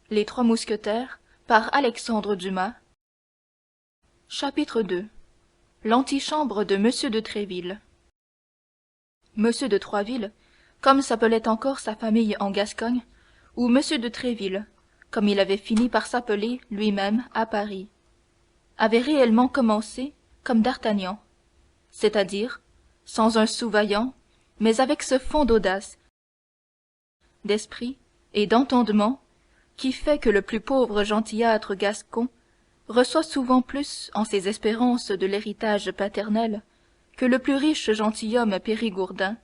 Les Trois Mousquetaires, par Alexandre Dumas. Chapitre II. L'antichambre de Monsieur de Tréville. Monsieur de Troisville, comme s'appelait encore sa famille en Gascogne, ou Monsieur de Tréville, comme il avait fini par s'appeler lui-même à Paris, avait réellement commencé comme d'Artagnan, c'est-à-dire sans un sou vaillant, mais avec ce fond d'audace, d'esprit et d'entendement qui fait que le plus pauvre gentillâtre gascon reçoit souvent plus en ses espérances de l'héritage paternel que le plus riche gentilhomme périgourdin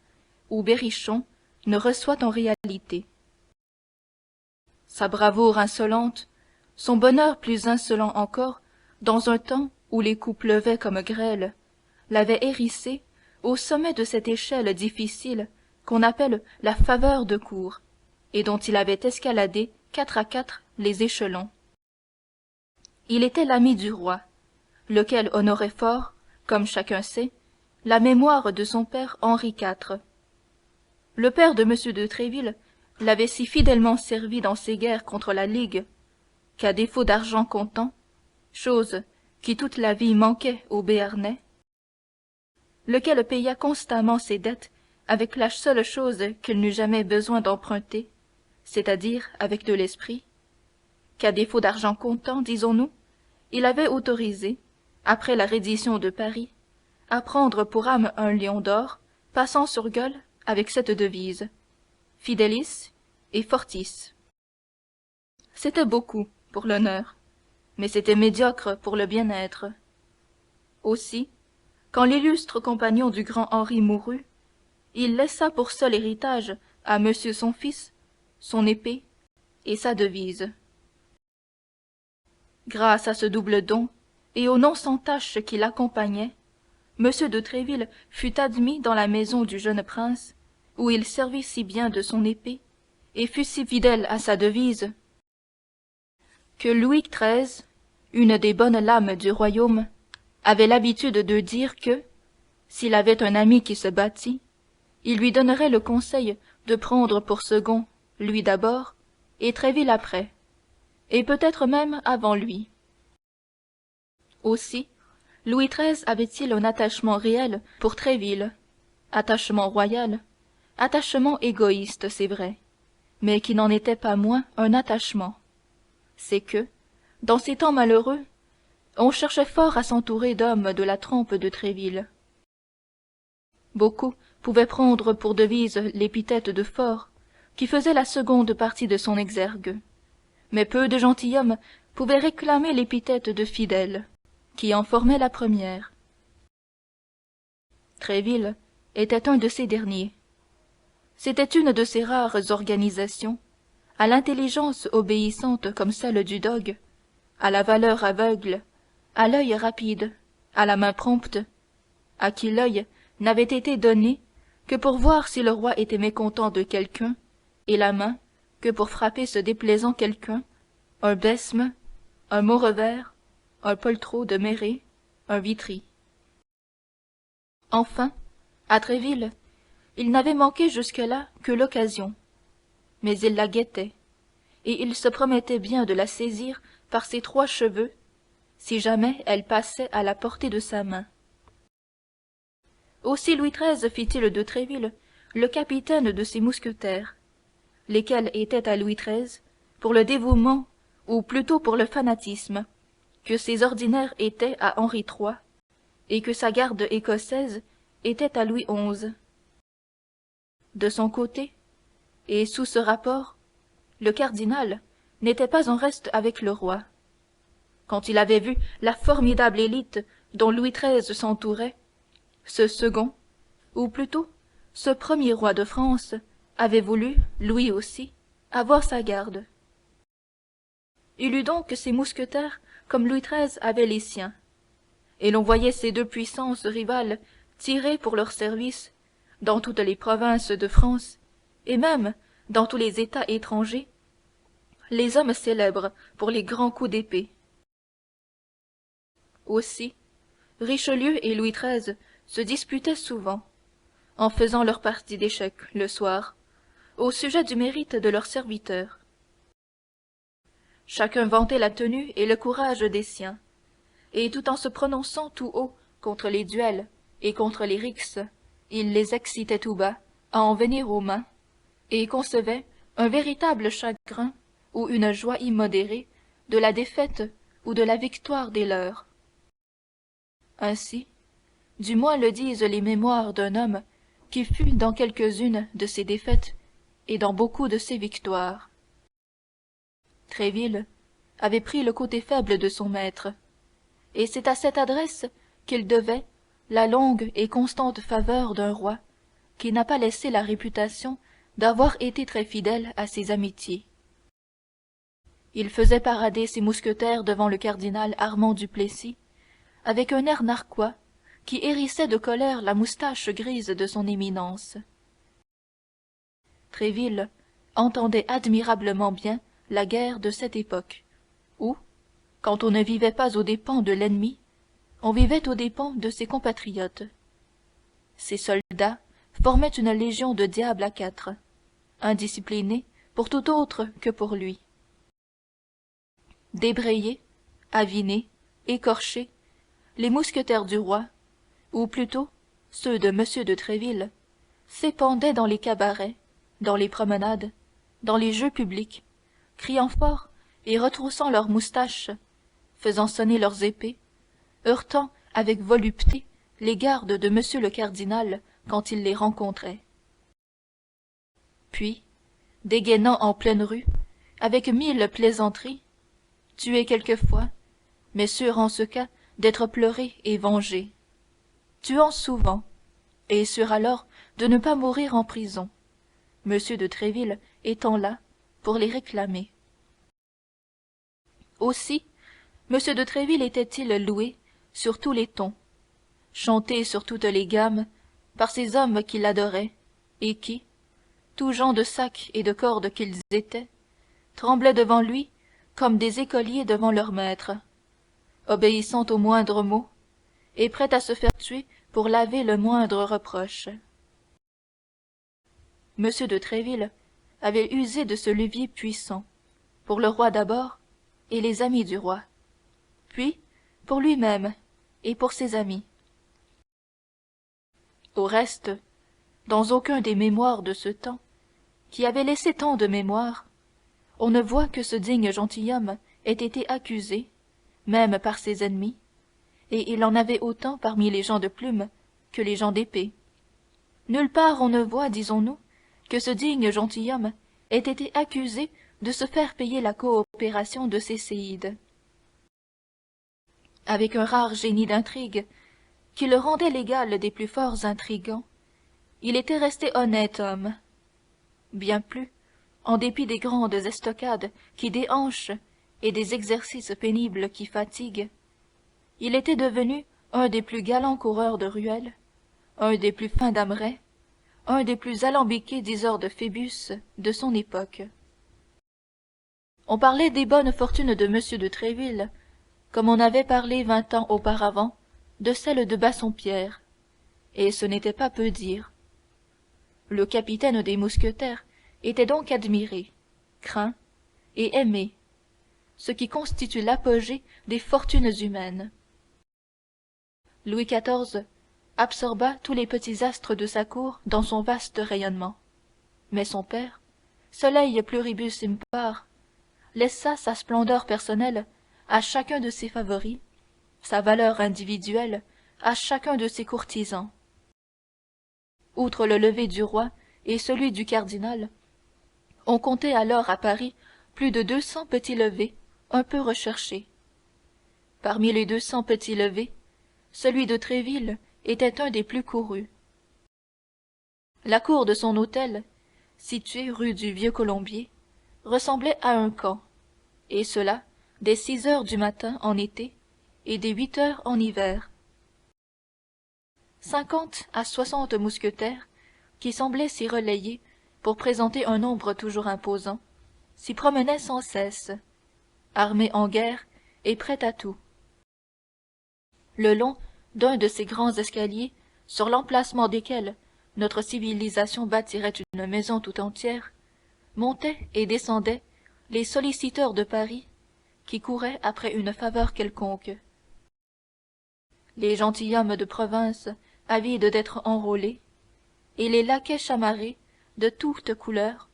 ou berrichon ne reçoit en réalité. Sa bravoure insolente, son bonheur plus insolent encore, dans un temps où les coups pleuvaient comme grêle, l'avaient hérissé au sommet de cette échelle difficile qu'on appelle la faveur de cour, et dont il avait escaladé 4 à 4 les échelons. Il était l'ami du roi, lequel honorait fort, comme chacun sait, la mémoire de son père Henri IV. Le père de M. de Tréville l'avait si fidèlement servi dans ses guerres contre la Ligue, qu'à défaut d'argent comptant, chose qui toute la vie manquait au Béarnais, lequel paya constamment ses dettes avec la seule chose qu'il n'eut jamais besoin d'emprunter, c'est-à-dire avec de l'esprit, qu'à défaut d'argent comptant, disons-nous, il avait autorisé, après la reddition de Paris, à prendre pour âme un lion d'or, passant sur gueule avec cette devise, Fidelis et Fortis. C'était beaucoup pour l'honneur, mais c'était médiocre pour le bien-être. Aussi, quand l'illustre compagnon du grand Henri mourut, il laissa pour seul héritage à monsieur son fils son épée et sa devise. Grâce à ce double don et au nom sans tache qui l'accompagnait, monsieur de Tréville fut admis dans la maison du jeune prince, où il servit si bien de son épée et fut si fidèle à sa devise, que Louis XIII, une des bonnes lames du royaume, avait l'habitude de dire que, s'il avait un ami qui se battît, il lui donnerait le conseil de prendre pour second lui d'abord et Tréville après, et peut-être même avant lui. Aussi, Louis XIII avait-il un attachement réel pour Tréville, attachement royal, attachement égoïste, c'est vrai, mais qui n'en était pas moins un attachement. C'est que, dans ces temps malheureux, on cherchait fort à s'entourer d'hommes de la trempe de Tréville. Beaucoup pouvaient prendre pour devise l'épithète de fort, qui faisait la seconde partie de son exergue, mais peu de gentilshommes pouvaient réclamer l'épithète de fidèle, qui en formait la première. Tréville était un de ces derniers. C'était une de ces rares organisations, à l'intelligence obéissante comme celle du dogue, à la valeur aveugle, à l'œil rapide, à la main prompte, à qui l'œil n'avait été donné que pour voir si le roi était mécontent de quelqu'un, et la main que pour frapper ce déplaisant quelqu'un, un besme, un maurevers, un poltrot de Méré, un Vitry. Enfin, à Tréville, il n'avait manqué jusque-là que l'occasion, mais il la guettait, et il se promettait bien de la saisir par ses 3 cheveux, si jamais elle passait à la portée de sa main. Aussi Louis XIII fit-il de Tréville le capitaine de ses mousquetaires, lesquels étaient à Louis XIII pour le dévouement, ou plutôt pour le fanatisme, que ses ordinaires étaient à Henri III, et que sa garde écossaise était à Louis XI. De son côté, et sous ce rapport, le cardinal n'était pas en reste avec le roi. Quand il avait vu la formidable élite dont Louis XIII s'entourait, ce second, ou plutôt ce premier roi de France, avait voulu, lui aussi, avoir sa garde. Il eut donc ses mousquetaires comme Louis XIII avait les siens, et l'on voyait ces 2 puissances rivales tirer pour leur service, dans toutes les provinces de France, et même dans tous les États étrangers, les hommes célèbres pour les grands coups d'épée. Aussi, Richelieu et Louis XIII se disputaient souvent, en faisant leur partie d'échecs le soir, au sujet du mérite de leurs serviteurs. Chacun vantait la tenue et le courage des siens, et tout en se prononçant tout haut contre les duels et contre les rixes, il les excitait tout bas à en venir aux mains, et concevait un véritable chagrin ou une joie immodérée de la défaite ou de la victoire des leurs. Ainsi, du moins le disent les mémoires d'un homme qui fut dans quelques-unes de ses défaites et dans beaucoup de ses victoires. Tréville avait pris le côté faible de son maître, et c'est à cette adresse qu'il devait la longue et constante faveur d'un roi qui n'a pas laissé la réputation d'avoir été très fidèle à ses amitiés. Il faisait parader ses mousquetaires devant le cardinal Armand Duplessis avec un air narquois qui hérissait de colère la moustache grise de son éminence. Tréville entendait admirablement bien la guerre de cette époque, où, quand on ne vivait pas aux dépens de l'ennemi, on vivait aux dépens de ses compatriotes. Ses soldats formaient une légion de diables à quatre, indisciplinés pour tout autre que pour lui. Débrayés, avinés, écorchés, les mousquetaires du roi, ou plutôt ceux de M. de Tréville, s'épandaient dans les cabarets, dans les promenades, dans les jeux publics, criant fort et retroussant leurs moustaches, faisant sonner leurs épées, heurtant avec volupté les gardes de M. le cardinal quand il les rencontrait. Puis, dégainant en pleine rue, avec 1000 plaisanteries, tués quelquefois, mais sûrs en ce cas d'être pleurés et vengés, tuant souvent, et sûr alors de ne pas mourir en prison, M. de Tréville étant là pour les réclamer. Aussi, M. de Tréville était-il loué sur tous les tons, chanté sur toutes les gammes par ces hommes qui l'adoraient et qui, tout gens de sac et de corde qu'ils étaient, tremblaient devant lui comme des écoliers devant leur maître, obéissant au moindre mot et prêts à se faire tuer pour laver le moindre reproche. M. de Tréville avait usé de ce levier puissant, pour le roi d'abord et les amis du roi, puis pour lui-même et pour ses amis. Au reste, dans aucun des mémoires de ce temps, qui avait laissé tant de mémoire, on ne voit que ce digne gentilhomme ait été accusé, même par ses ennemis, et il en avait autant parmi les gens de plume que les gens d'épée. Nulle part on ne voit, disons-nous, que ce digne gentilhomme ait été accusé de se faire payer la coopération de ses séides. Avec un rare génie d'intrigue qui le rendait l'égal des plus forts intrigants, il était resté honnête homme. Bien plus, en dépit des grandes estocades qui déhanchent et des exercices pénibles qui fatiguent, il était devenu un des plus galants coureurs de ruelles, un des plus fins damerets, un des plus alambiqués diseurs de Phébus de son époque. On parlait des bonnes fortunes de M. de Tréville, comme on avait parlé 20 ans auparavant de celles de Bassompierre, et ce n'était pas peu dire. Le capitaine des mousquetaires était donc admiré, craint et aimé, ce qui constitue l'apogée des fortunes humaines. Louis XIV absorba tous les petits astres de sa cour dans son vaste rayonnement, mais son père, soleil pluribus impar, laissa sa splendeur personnelle à chacun de ses favoris, sa valeur individuelle à chacun de ses courtisans. Outre le lever du roi et celui du cardinal, on comptait alors à Paris plus de 200 petits levés un peu recherchés. Parmi les 200 petits levés, celui de Tréville était un des plus courus. La cour de son hôtel, située rue du Vieux-Colombier, ressemblait à un camp, et cela dès 6 heures du matin en été et dès 8 heures en hiver. 50 à 60 mousquetaires, qui semblaient s'y relayer pour présenter un nombre toujours imposant, s'y promenaient sans cesse, armés en guerre et prêts à tout. Le long d'un de ces grands escaliers, sur l'emplacement desquels notre civilisation bâtirait une maison tout entière, montaient et descendaient les solliciteurs de Paris qui couraient après une faveur quelconque. Les gentilshommes de province avides d'être enrôlés, et les laquais chamarrés de toutes couleurs,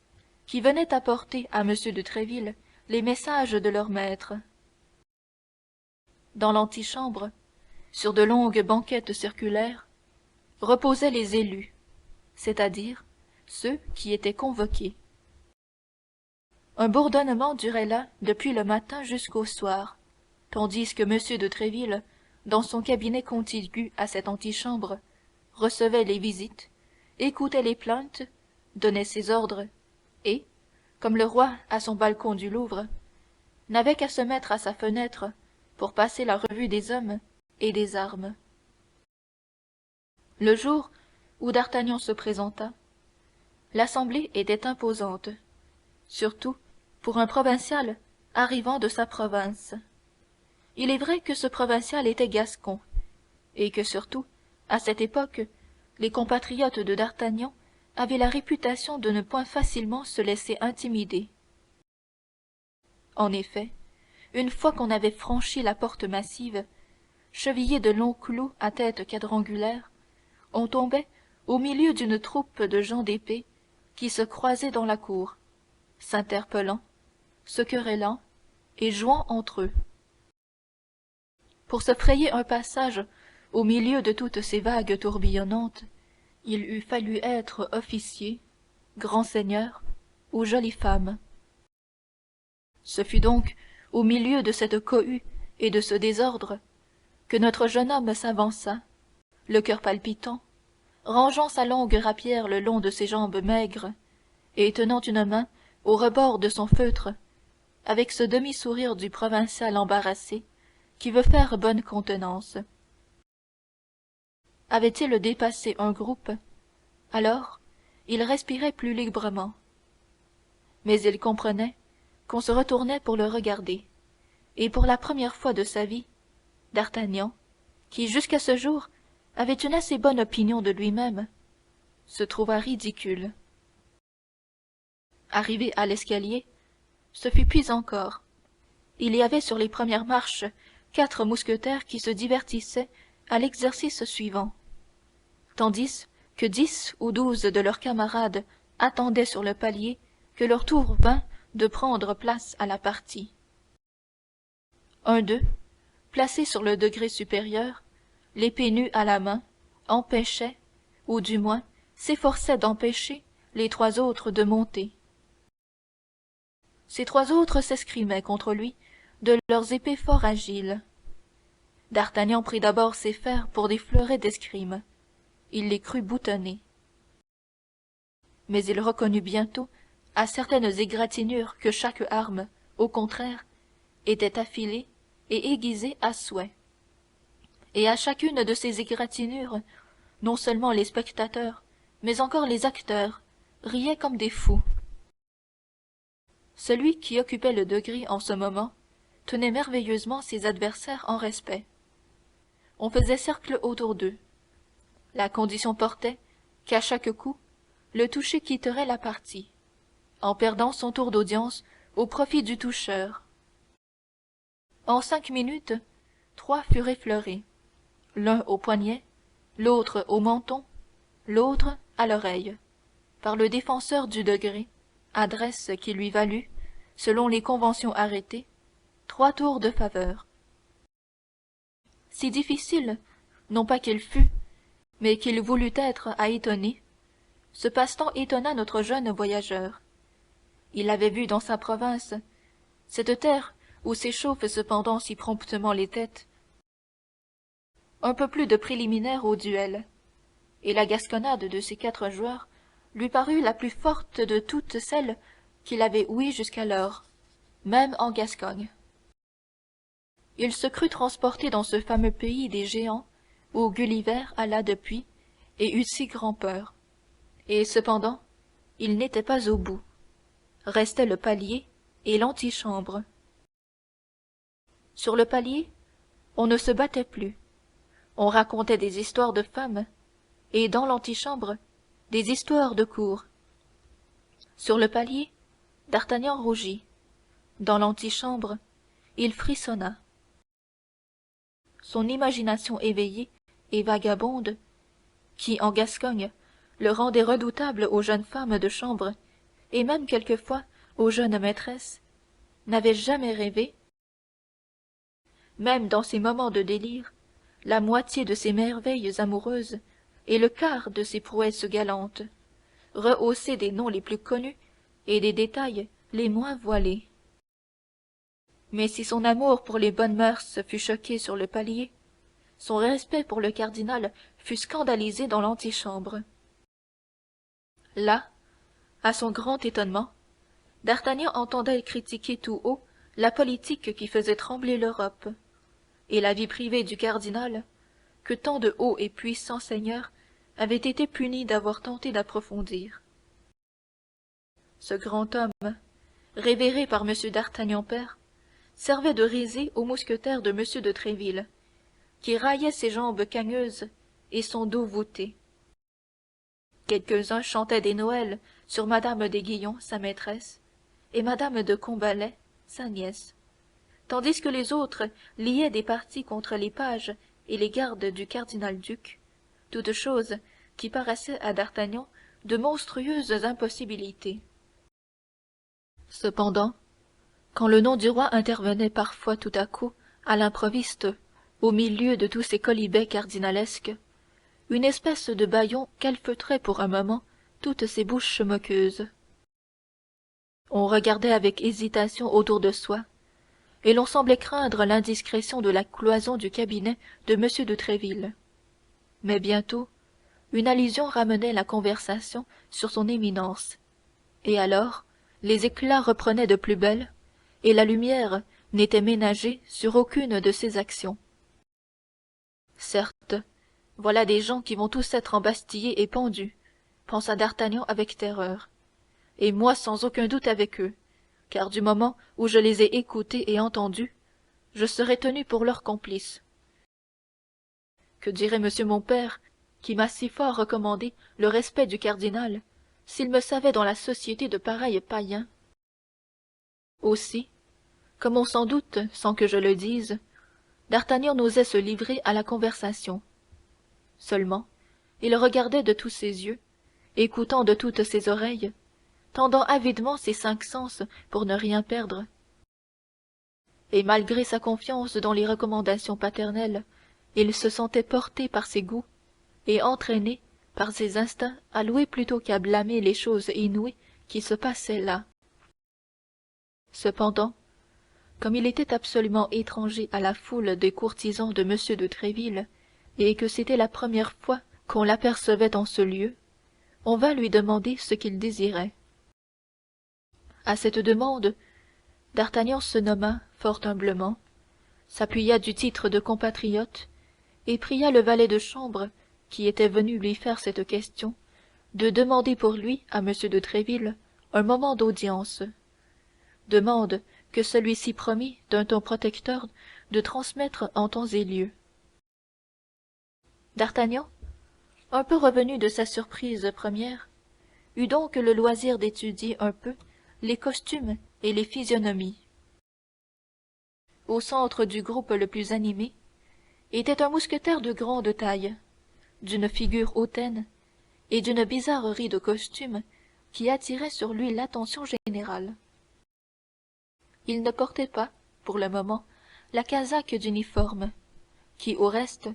qui venaient apporter à M. de Tréville les messages de leur maître. Dans l'antichambre, sur de longues banquettes circulaires, reposaient les élus, c'est-à-dire ceux qui étaient convoqués. Un bourdonnement durait là depuis le matin jusqu'au soir, tandis que M. de Tréville, dans son cabinet contigu à cette antichambre, recevait les visites, écoutait les plaintes, donnait ses ordres, et, comme le roi à son balcon du Louvre, n'avait qu'à se mettre à sa fenêtre pour passer la revue des hommes et des armes. Le jour où d'Artagnan se présenta, l'assemblée était imposante, surtout pour un provincial arrivant de sa province. Il est vrai que ce provincial était gascon, et que surtout, à cette époque, les compatriotes de d'Artagnan avaient la réputation de ne point facilement se laisser intimider. En effet, une fois qu'on avait franchi la porte massive, chevillée de longs clous à tête quadrangulaire, on tombait au milieu d'une troupe de gens d'épée qui se croisaient dans la cour, s'interpellant, se querellant et jouant entre eux. Pour se frayer un passage au milieu de toutes ces vagues tourbillonnantes, il eût fallu être officier, grand seigneur ou jolie femme. Ce fut donc au milieu de cette cohue et de ce désordre que notre jeune homme s'avança, le cœur palpitant, rangeant sa longue rapière le long de ses jambes maigres et tenant une main au rebord de son feutre, avec ce demi-sourire du provincial embarrassé qui veut faire bonne contenance. Avait-il dépassé un groupe, alors il respirait plus librement. Mais il comprenait qu'on se retournait pour le regarder, et pour la première fois de sa vie, d'Artagnan, qui jusqu'à ce jour avait une assez bonne opinion de lui-même, se trouva ridicule. Arrivé à l'escalier, ce fut pis encore. Il y avait sur les premières marches 4 mousquetaires qui se divertissaient à l'exercice suivant, tandis que 10 ou 12 de leurs camarades attendaient sur le palier que leur tour vînt de prendre place à la partie. Un d'eux, placé sur le degré supérieur, l'épée nue à la main, empêchait, ou du moins s'efforçait d'empêcher, les 3 autres de monter. Ces 3 autres s'escrimaient contre lui de leurs épées fort agiles. D'Artagnan prit d'abord ces fers pour des fleurets d'escrime. Il les crut boutonnés. Mais il reconnut bientôt à certaines égratignures que chaque arme, au contraire, était affilée et aiguisée à souhait. Et à chacune de ces égratignures, non seulement les spectateurs, mais encore les acteurs, riaient comme des fous. Celui qui occupait le degré en ce moment tenait merveilleusement ses adversaires en respect. On faisait cercle autour d'eux. La condition portait qu'à chaque coup, le touché quitterait la partie, en perdant son tour d'audience au profit du toucheur. En 5 minutes, 3 furent effleurés, l'un au poignet, l'autre au menton, l'autre à l'oreille, par le défenseur du degré, adresse qui lui valut, selon les conventions arrêtées, 3 tours de faveur. Si difficile, non pas qu'il fût, mais qu'il voulut être à étonner, ce passe-temps étonna notre jeune voyageur. Il avait vu dans sa province, cette terre où s'échauffent cependant si promptement les têtes, un peu plus de préliminaires au duel, et la gasconnade de ces 4 joueurs lui parut la plus forte de toutes celles qu'il avait ouïes jusqu'alors, même en Gascogne. Il se crut transporté dans ce fameux pays des géants où Gulliver alla depuis et eut si grand-peur. Et cependant, il n'était pas au bout. Restait le palier et l'antichambre. Sur le palier, on ne se battait plus. On racontait des histoires de femmes, et dans l'antichambre, des histoires de cour. Sur le palier, d'Artagnan rougit. Dans l'antichambre, il frissonna. Son imagination éveillée et vagabonde, qui en Gascogne le rendait redoutable aux jeunes femmes de chambre et même quelquefois aux jeunes maîtresses, n'avait jamais rêvé, même dans ses moments de délire, la moitié de ses merveilles amoureuses et le quart de ses prouesses galantes, rehaussées des noms les plus connus et des détails les moins voilés. Mais si son amour pour les bonnes mœurs fut choqué sur le palier, son respect pour le cardinal fut scandalisé dans l'antichambre. Là, à son grand étonnement, D'Artagnan entendait critiquer tout haut la politique qui faisait trembler l'Europe, et la vie privée du cardinal, que tant de hauts et puissants seigneurs avaient été punis d'avoir tenté d'approfondir. Ce grand homme, révéré par M. d'Artagnan père, servait de risée aux mousquetaires de M. de Tréville, qui raillaient ses jambes cagneuses et son dos voûté. Quelques-uns chantaient des noëls sur madame d'Aiguillon, sa maîtresse, et madame de Combalet, sa nièce, tandis que les autres liaient des partis contre les pages et les gardes du cardinal-duc, toutes choses qui paraissaient à D'Artagnan de monstrueuses impossibilités. Cependant, quand le nom du roi intervenait parfois tout à coup, à l'improviste, au milieu de tous ces quolibets cardinalesques, une espèce de bâillon calfeutrait pour un moment toutes ces bouches moqueuses. On regardait avec hésitation autour de soi, et l'on semblait craindre l'indiscrétion de la cloison du cabinet de M. de Tréville. Mais bientôt, une allusion ramenait la conversation sur son éminence, et alors les éclats reprenaient de plus belle, et la lumière n'était ménagée sur aucune de ses actions. Certes, voilà des gens qui vont tous être embastillés et pendus, pensa D'Artagnan avec terreur, et moi sans aucun doute avec eux, car du moment où je les ai écoutés et entendus, je serai tenu pour leur complice. Que dirait monsieur mon père, qui m'a si fort recommandé le respect du cardinal, s'il me savait dans la société de pareils païens? Aussi, comme on s'en doute sans que je le dise, D'Artagnan n'osait se livrer à la conversation. Seulement, il regardait de tous ses yeux, écoutant de toutes ses oreilles, tendant avidement ses 5 sens pour ne rien perdre. Et malgré sa confiance dans les recommandations paternelles, il se sentait porté par ses goûts et entraîné par ses instincts à louer plutôt qu'à blâmer les choses inouïes qui se passaient là. Cependant, comme il était absolument étranger à la foule des courtisans de M. de Tréville, et que c'était la première fois qu'on l'apercevait en ce lieu, on vint lui demander ce qu'il désirait. À cette demande, D'Artagnan se nomma fort humblement, s'appuya du titre de compatriote, et pria le valet de chambre, qui était venu lui faire cette question, de demander pour lui à M. de Tréville un moment d'audience, demande que celui-ci promit d'un ton protecteur de transmettre en temps et lieu. D'Artagnan, un peu revenu de sa surprise première, eut donc le loisir d'étudier un peu les costumes et les physionomies. Au centre du groupe le plus animé était un mousquetaire de grande taille, d'une figure hautaine et d'une bizarrerie de costume qui attirait sur lui l'attention générale. Il ne portait pas, pour le moment, la casaque d'uniforme, qui, au reste,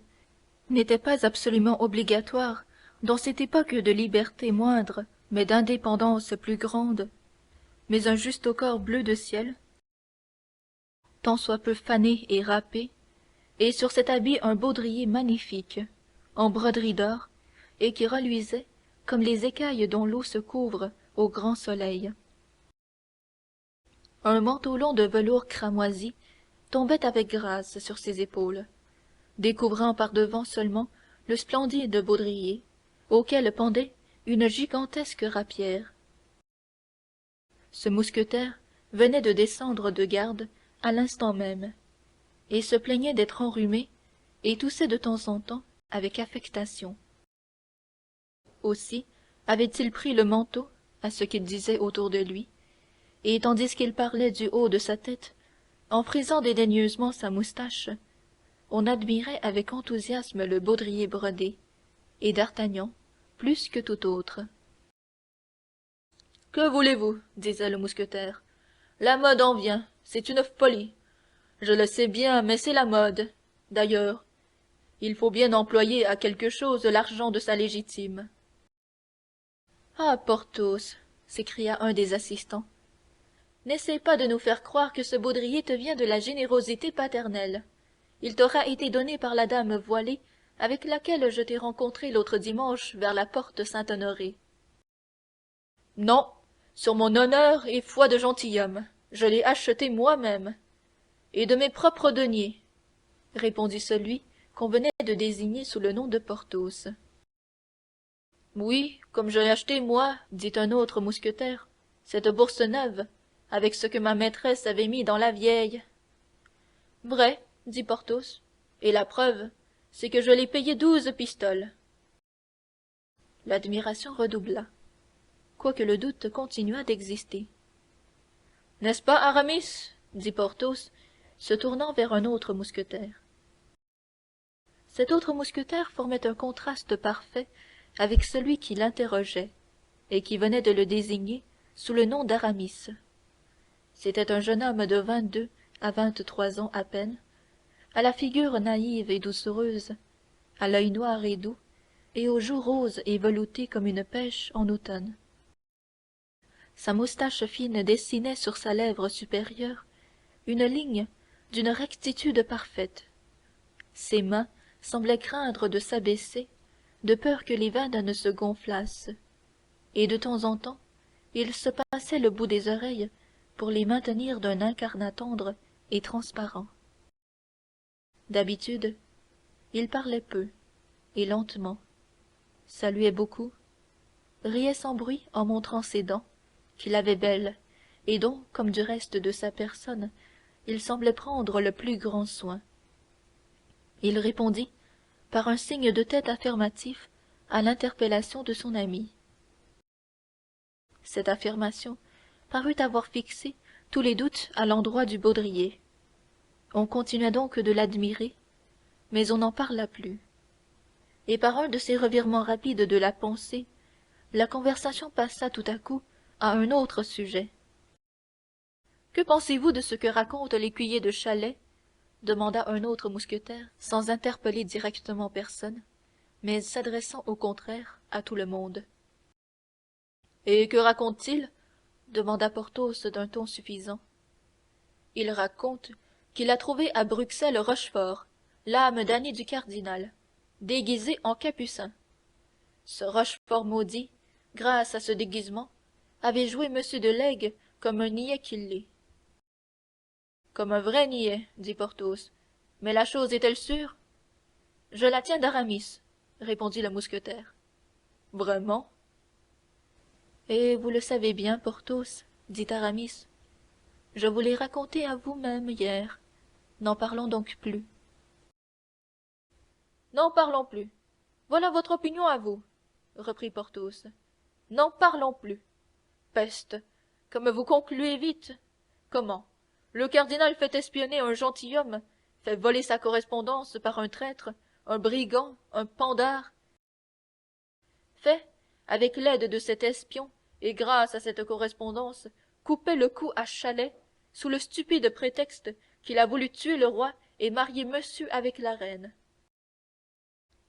n'était pas absolument obligatoire dans cette époque de liberté moindre, mais d'indépendance plus grande, mais un justaucorps bleu de ciel, tant soit peu fané et râpé, et sur cet habit un baudrier magnifique, en broderie d'or, et qui reluisait comme les écailles dont l'eau se couvre au grand soleil. Un manteau long de velours cramoisi tombait avec grâce sur ses épaules, découvrant par-devant seulement le splendide baudrier, auquel pendait une gigantesque rapière. Ce mousquetaire venait de descendre de garde à l'instant même, et se plaignait d'être enrhumé, et toussait de temps en temps avec affectation. Aussi avait-il pris le manteau, à ce qu'il disait autour de lui, et tandis qu'il parlait du haut de sa tête, En frisant dédaigneusement sa moustache, on admirait avec enthousiasme le baudrier brodé, et d'Artagnan plus que tout autre. Que voulez-vous, disait le mousquetaire. La mode en vient, c'est une folie. Je le sais bien, mais c'est la mode. D'ailleurs, il faut bien employer à quelque chose l'argent de sa légitime. Ah, Porthos, s'écria un des assistants, n'essaie pas de nous faire croire que ce baudrier te vient de la générosité paternelle. Il t'aura été donné par la dame voilée avec laquelle je t'ai rencontré l'autre dimanche vers la porte Saint-Honoré. Non, sur mon honneur et foi de gentilhomme, je l'ai acheté moi-même, et de mes propres deniers, répondit celui qu'on venait de désigner sous le nom de Porthos. Oui, comme je l'ai acheté moi, dit un autre mousquetaire, cette bourse neuve, avec ce que ma maîtresse avait mis dans la vieille. Vrai, dit Porthos, et la preuve, c'est que je l'ai payé 12 pistoles. L'admiration redoubla, quoique le doute continuât d'exister. N'est-ce pas, Aramis? Dit Porthos, se tournant vers un autre mousquetaire. Cet autre mousquetaire formait un contraste parfait avec celui qui l'interrogeait, et qui venait de le désigner sous le nom d'Aramis. C'était un jeune homme de 22 à 23 ans à peine, à la figure naïve et doucereuse, à l'œil noir et doux, et aux joues roses et veloutées comme une pêche en automne. Sa moustache fine dessinait sur sa lèvre supérieure une ligne d'une rectitude parfaite. Ses mains semblaient craindre de s'abaisser, de peur que les veines ne se gonflassent, et de temps en temps il se passait le bout des oreilles pour les maintenir d'un incarnat tendre et transparent. D'habitude, il parlait peu et lentement, saluait beaucoup, riait sans bruit en montrant ses dents, qu'il avait belles, et dont, comme du reste de sa personne, il semblait prendre le plus grand soin. Il répondit par un signe de tête affirmatif à l'interpellation de son ami. Cette affirmation parut avoir fixé tous les doutes à l'endroit du baudrier. On continua donc de l'admirer, mais on n'en parla plus. Et par un de ces revirements rapides de la pensée, la conversation passa tout à coup à un autre sujet. « Que pensez-vous de ce que raconte l'écuyer de Chalais ?» demanda un autre mousquetaire, sans interpeller directement personne, mais s'adressant au contraire à tout le monde. « Et que raconte-t-il » demanda Porthos d'un ton suffisant. « Il raconte qu'il a trouvé à Bruxelles Rochefort, l'âme damnée du cardinal, déguisé en capucin. Ce Rochefort maudit, grâce à ce déguisement, avait joué M. de Lègue comme un niais qu'il l'est. »« Comme un vrai niais, dit Porthos. Mais la chose est-elle sûre? Je la tiens d'Aramis, répondit le mousquetaire. Vraiment? Et vous le savez bien, Porthos, dit Aramis. Je vous l'ai raconté à vous-même hier. N'en parlons donc plus. N'en parlons plus. Voilà votre opinion à vous, reprit Porthos. N'en parlons plus. Peste, comme vous concluez vite. Comment? Le cardinal fait espionner un gentilhomme, fait voler sa correspondance par un traître, un brigand, un pendard, fait, avec l'aide de cet espion, et grâce à cette correspondance, couper le cou à Chalais, sous le stupide prétexte qu'il a voulu tuer le roi et marier monsieur avec la reine.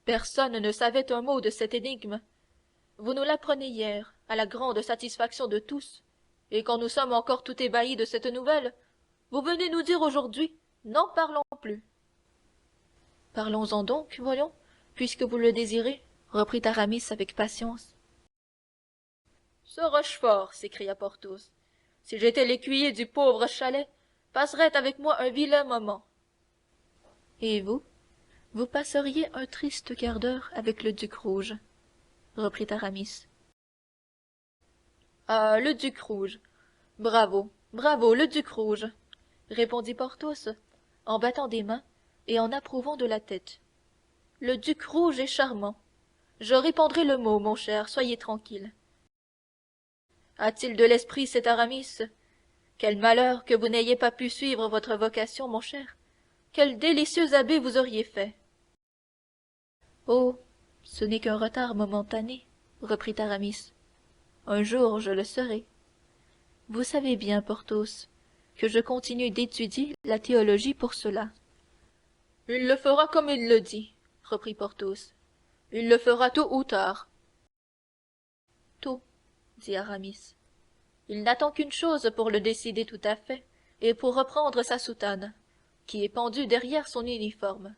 Personne ne savait un mot de cette énigme. Vous nous l'apprenez hier, à la grande satisfaction de tous, et quand nous sommes encore tout ébahis de cette nouvelle, vous venez nous dire aujourd'hui, n'en parlons plus. Parlons-en donc, voyons, puisque vous le désirez, reprit Aramis avec patience. Ce Rochefort, s'écria Porthos, si j'étais l'écuyer du pauvre Chalais, passerait avec moi un vilain moment. Et vous, vous passeriez un triste quart d'heure avec le duc rouge, reprit Aramis. Ah, le duc rouge. Bravo, bravo, le duc rouge, répondit Porthos, en battant des mains et en approuvant de la tête. Le duc rouge est charmant. Je répandrai le mot, mon cher, soyez tranquille. A-t-il de l'esprit, cet Aramis? Quel malheur que vous n'ayez pas pu suivre votre vocation, mon cher. Quel délicieux abbé vous auriez fait. Oh, ce n'est qu'un retard momentané, reprit Aramis. Un jour je le serai. Vous savez bien, Porthos, que je continue d'étudier la théologie pour cela. Il le fera comme il le dit, reprit Porthos. Il le fera tôt ou tard. Tôt, dit Aramis. Il n'attend qu'une chose pour le décider tout à fait, et pour reprendre sa soutane, qui est pendue derrière son uniforme,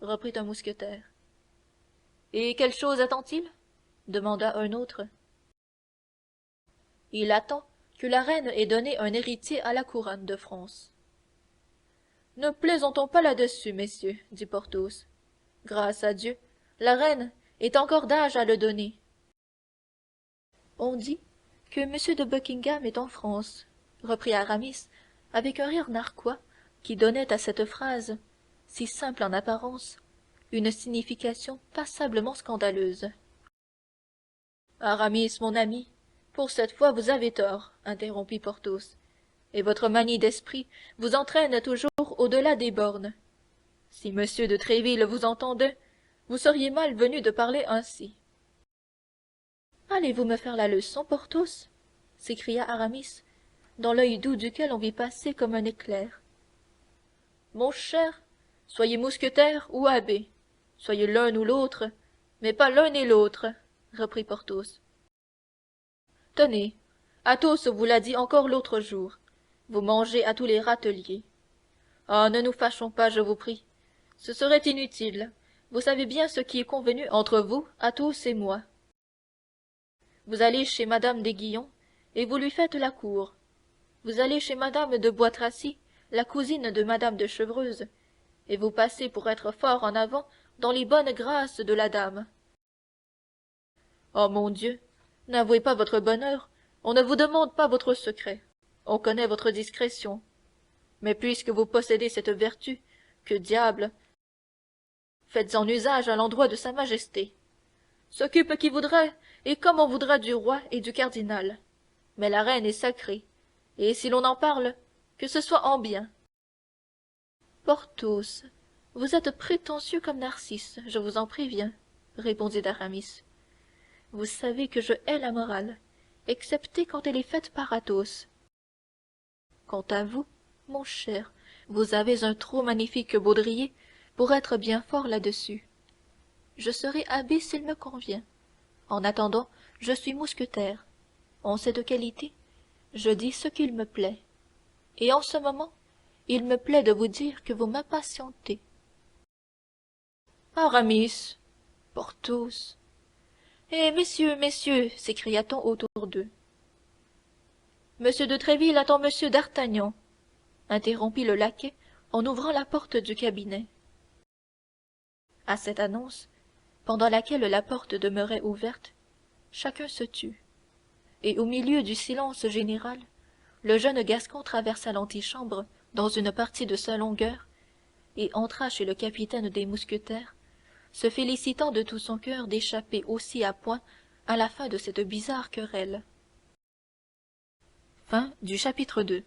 reprit un mousquetaire. Et quelle chose attend-il? Demanda un autre. Il attend que la reine ait donné un héritier à la couronne de France. Ne plaisantons pas là-dessus, messieurs, dit Porthos. Grâce à Dieu, la reine est encore d'âge à le donner. On dit que M. de Buckingham est en France, reprit Aramis, avec un rire narquois qui donnait à cette phrase, si simple en apparence, une signification passablement scandaleuse. Aramis, mon ami, pour cette fois vous avez tort, interrompit Porthos, et votre manie d'esprit vous entraîne toujours au-delà des bornes. Si M. de Tréville vous entendait, vous seriez mal venu de parler ainsi. Allez-vous me faire la leçon, Porthos? S'écria Aramis, dans l'œil doux duquel on vit passer comme un éclair. Mon cher, soyez mousquetaire ou abbé, soyez l'un ou l'autre, mais pas l'un et l'autre, reprit Porthos. Tenez, Athos vous l'a dit encore l'autre jour, vous mangez à tous les râteliers. Ah, ne nous fâchons pas, je vous prie, ce serait inutile, vous savez bien ce qui est convenu entre vous, Athos et moi. Vous allez chez madame d'Aiguillon, et vous lui faites la cour. Vous allez chez madame de Bois Tracy, la cousine de madame de Chevreuse, et vous passez pour être fort en avant dans les bonnes grâces de la dame. Oh mon Dieu, n'avouez pas votre bonheur, on ne vous demande pas votre secret, on connaît votre discrétion. Mais puisque vous possédez cette vertu, que diable, faites-en usage à l'endroit de sa majesté. S'occupe qui voudra et comme on voudra du roi et du cardinal. Mais la reine est sacrée, et si l'on en parle, que ce soit en bien. Porthos, vous êtes prétentieux comme Narcisse, je vous en préviens, répondit Aramis. Vous savez que je hais la morale, excepté quand elle est faite par Athos. Quant à vous, mon cher, vous avez un trop magnifique baudrier pour être bien fort là-dessus. Je serai abbé s'il me convient. En attendant, je suis mousquetaire. En cette qualité, je dis ce qu'il me plaît. Et en ce moment, il me plaît de vous dire que vous m'impatientez. Aramis, Porthos. Eh, messieurs, messieurs, s'écria-t-on autour d'eux. Monsieur de Tréville attend monsieur d'Artagnan, interrompit le laquais en ouvrant la porte du cabinet. À cette annonce, pendant laquelle la porte demeurait ouverte, chacun se tut, et au milieu du silence général, le jeune Gascon traversa l'antichambre dans une partie de sa longueur et entra chez le capitaine des mousquetaires, se félicitant de tout son cœur d'échapper aussi à point à la fin de cette bizarre querelle. Chapitre 2.